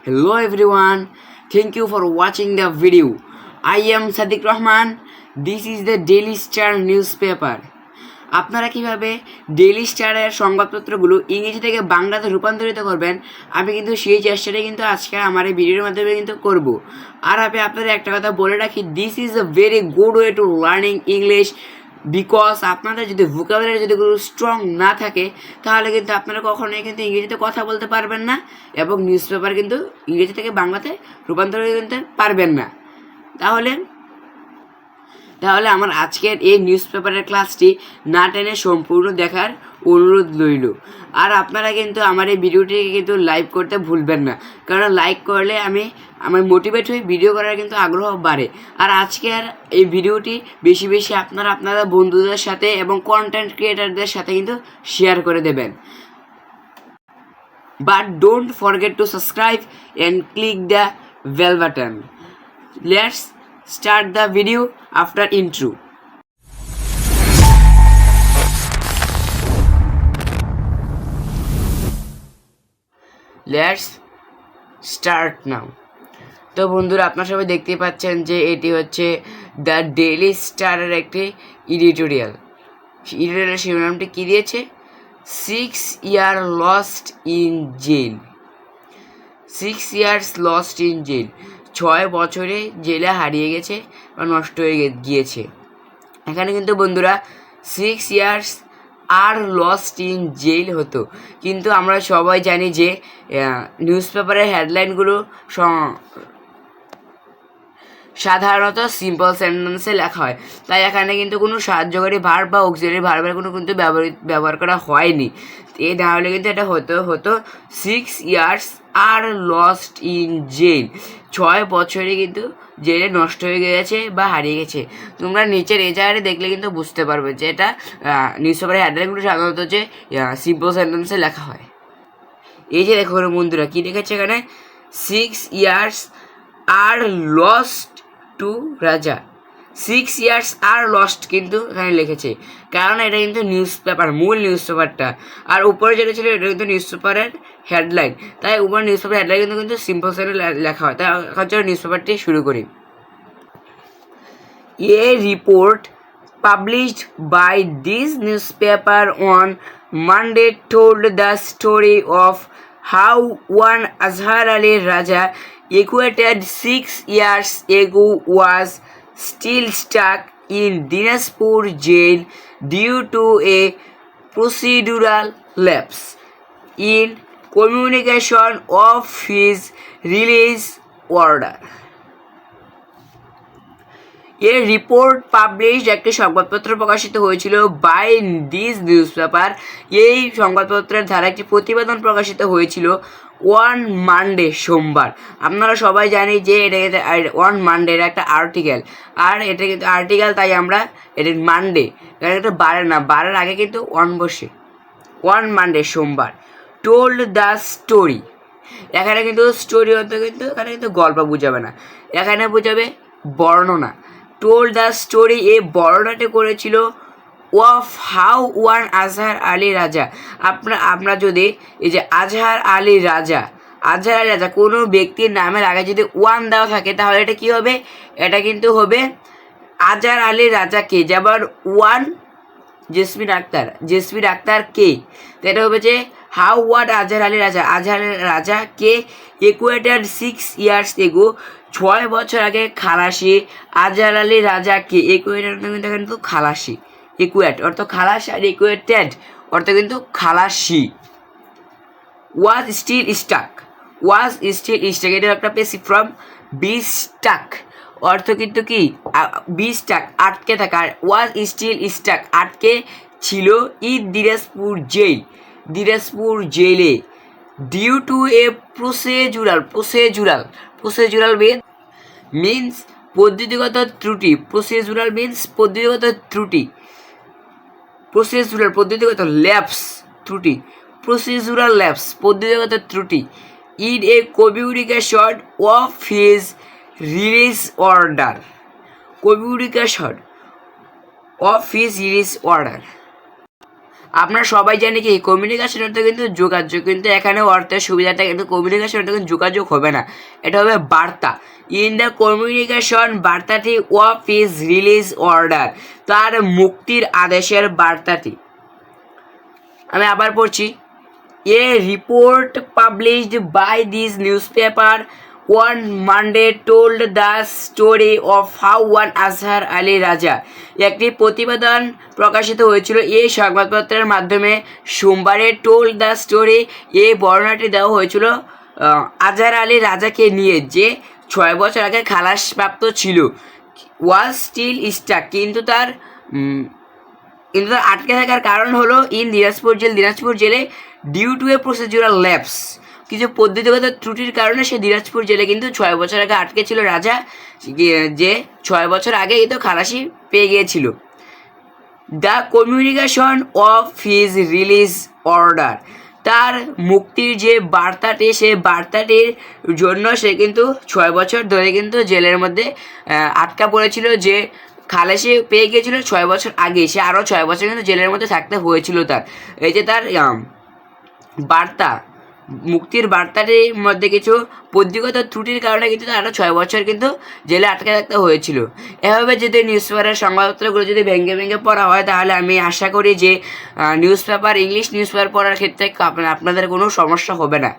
Hello everyone, thank you for watching the video. I am Sadiq Rahman. This is the Daily Star newspaper. আপনারা কিভাবে daily স্টারের সংবাদপত্রগুলো ইংরেজি থেকে বাংলাতে রূপান্তরিত করবেন আমি কিন্তু সেই চেষ্টাটাই কিন্তু আজকে আমার এই ভিডিওর মাধ্যমে কিন্তু করব। আর আমি আপনাদের একটা কথা বলে রাখি, this is a very good way to learning English because আপনাদের যদি ভোকাবুলারি যদি কোনো স্ট্রং না থাকে তাহলে কিন্তু আপনারা কখনোই কিন্তু ইংরেজিতে কথা বলতে পারবেন না এবং নিউজ পেপার কিন্তু ইংরেজি থেকে বাংলাতে রূপান্তরিত করতে পারবেন না। তাহলে আমার আজকের এই নিউজ পেপারের ক্লাসটি না টেনে সম্পূর্ণ দেখার অনুরোধ রইল। আর আপনারা কিন্তু আমার এই ভিডিওটিকে কিন্তু লাইক করতে ভুলবেন না, কারণ লাইক করলে আমার মোটিভেট হয়ে ভিডিও করার কিন্তু আগ্রহ বাড়ে। আর আজকের এই ভিডিওটি বেশি বেশি আপনারা বন্ধুদের সাথে এবং কন্টেন্ট ক্রিয়েটারদের সাথে কিন্তু শেয়ার করে দেবেন। But don't forget to subscribe and click the bell button. Let's start the video after intro. Let's start now. তো বন্ধুরা, আপনারা সবাই দেখতে পাচ্ছেন যে এটি হচ্ছে দ্য ডেইলি স্টারের একটি এডিটোরিয়াল। এডিটোরিয়ালের শিরোনামটি কী দিয়েছে? 6 years lost in jail. 6 years lost in jail. 6 বছরে জেলে হারিয়ে গেছে বা নষ্ট হয়ে গিয়েছে। এখানে কিন্তু বন্ধুরা 6 years are lost in jail হতো, কিন্তু আমরা সবাই জানি যে নিউজ পেপারের হেডলাইনগুলো সাধারণত সিম্পল সেন্টেন্সে লেখা হয়, তাই এখানে কিন্তু কোনো সাহায্যকারী ভার্ব বা অক্সিলারি ভার্বের কোনো কিন্তু ব্যবহার করা হয়নি। এই তাহলে কিন্তু এটা হতো 6 years are lost in jail. 6 বছরে কিন্তু জেলে নষ্ট হয়ে গেছে বা হারিয়ে গেছে। তোমরা নিচের এই জায়গায় দেখলে কিন্তু বুঝতে পারবে যে এটা নিউজ পেপারের হেডলাইনগুলো সাধারণত যে সিম্পল সেন্টেন্সে লেখা হয়। এই যে দেখো বন্ধুরা কী লিখেছে এখানে, 6 years আর লস্ট টু রাজা। 6 years আর লস্ট কিন্তু এখানে লিখেছে, কারণ এটা কিন্তু নিউজ পেপার, মূল নিউজ পেপারটা। আর উপরে যেটা ছিল এটা কিন্তু নিউজ পেপারের হেডলাইন, তাই উপরে নিউজ পেপার হেডলাইন কিন্তু সিম্পল সেন্টেন্সে লেখা হয়। তাই এখন চলো নিউজ পেপারটি শুরু করি। A report published by this newspaper on Monday told the story of how one Azhar Ali Raja, acquitted 6 years ago, was still stuck in Dinajpur jail due to a procedural lapse in communication of his release order. এর report published একটি সংবাদপত্র প্রকাশিত হয়েছিল by this news paper. এই সংবাদপত্রের দ্বারা একটি প্রতিবেদন প্রকাশিত হয়েছিল ওয়ান মানডে, সোমবার। আপনারা সবাই জানি যে এটা ওয়ান মানডের একটা আর্টিকেল, আর এটা কিন্তু আর্টিকেল, তাই আমরা এটা মানডে, কারণ এটা বারের আগে কিন্তু ওয়ান বসে। ওয়ান মানডে, সোমবার। টোল্ড দ্য স্টোরি, এখানে কিন্তু স্টোরি হতে কিন্তু এখানে কিন্তু গল্প বুঝাবে না, এখানে বুঝাবে বর্ণনা। টোল্ড দ্য স্টোরি, এই বর্ণনাটি করেছিল of how one Azhar Ali রাজা। আমরা যদি এই যে আজহার আলী রাজা কোনো ব্যক্তির নামের আগে যদি ওয়ান দেওয়া থাকে তাহলে এটা কী হবে? এটা কিন্তু হবে আজহার আলী রাজাকে, যেমন ওয়ান জেসমিন আক্তার কে, তো এটা হবে যে হাউ ওয়ান আজহার আলী রাজা কে একুয়েটেড 6 years ago, 6 বছর আগে খালাসি আজহার আলী রাজাকে। একুয়েটেড কিন্তু খালাসি, একুয়েট অর্থ খালাসি আর একুয়েটেড অর্থ কিন্তু খালাসি। ওয়াজ স্টিল স্টাক, এটা একটা পেসিভ ফর্ম। বি স্টাক অর্থ কিন্তু কি বি স্টাক আটকে থাকা, ওয়াজ স্টিল স্টাক আটকে ছিল ইন দিনাজপুর জেলে due to a procedural means পদ্ধতিগত ত্রুটি। প্রসিডিউরাল মিনস পদ্ধতিগত ত্রুটি, পদ্ধতিগত ল্যাপস ত্রুটি, প্রসিডিউরাল ল্যাপস পদ্ধতিগত ত্রুটি in a communication of his release order. আপনারা সবাই জানি কি কমিউনিকেশন অর্থ কিন্তু যোগাযোগ, কিন্তু এখানে অর্থের সুবিধাটা কিন্তু কমিউনিকেশন অর্থ কিন্তু যোগাযোগ হবে না, এটা হবে বার্তা। ইন দ্য কমিউনিকেশন বার্তাটি অফ হিজ রিলিজ অর্ডার, তার মুক্তির আদেশের বার্তাটি। আমি আবার পড়ছি, a report published by this newspaper one Monday told the story of how one Azhar Ali Raja, একটি প্রতিবেদন প্রকাশিত হয়েছিল এই সংবাদপত্রের মাধ্যমে সোমবারে। টোল্ড দ্য স্টোরি, এই বর্ণনাটি দেওয়া হয়েছিল আজহার আলী রাজাকে নিয়ে, যে 6 বছর আগে খালাসপ্রাপ্ত ছিল। ওয়াজ স্টিল স্টাক, কিন্তু তার আটকে থাকার কারণ হলো দিনাজপুর জেলে due to a procedural lapse, কিছু পদ্ধতিগত ত্রুটির কারণে সে দিনাজপুর জেলে কিন্তু 6 বছর আগে আটকে ছিল রাজা, যে 6 বছর আগে এই তো খালাসি পেয়ে গিয়েছিল। The communication of his release order, তার মুক্তির যে বার্তাটি, সেই বার্তাটির জন্য সে কিন্তু 6 বছর ধরে কিন্তু জেলের মধ্যে আটকা পড়েছিল, যে খালাসি পেয়ে গিয়েছিল 6 বছর আগে, সে আরও 6 বছর কিন্তু জেলের মধ্যে থাকতে হয়েছিল তার। এই যে তার বার্তা, মুক্তির বার্তাটির মধ্যে কিছু পদ্ধতিগত ত্রুটির কারণে কিন্তু আরও 6 বছর কিন্তু জেলে আটকে থাকতে হয়েছিল। এভাবে যদি নিউজ পেপারের সংবাদপত্রগুলো যদি ভেঙে ভেঙে পড়া হয়, তাহলে আমি আশা করি যে ইংলিশ নিউজ পেপার পড়ার ক্ষেত্রে আপনাদের কোনো সমস্যা হবে না।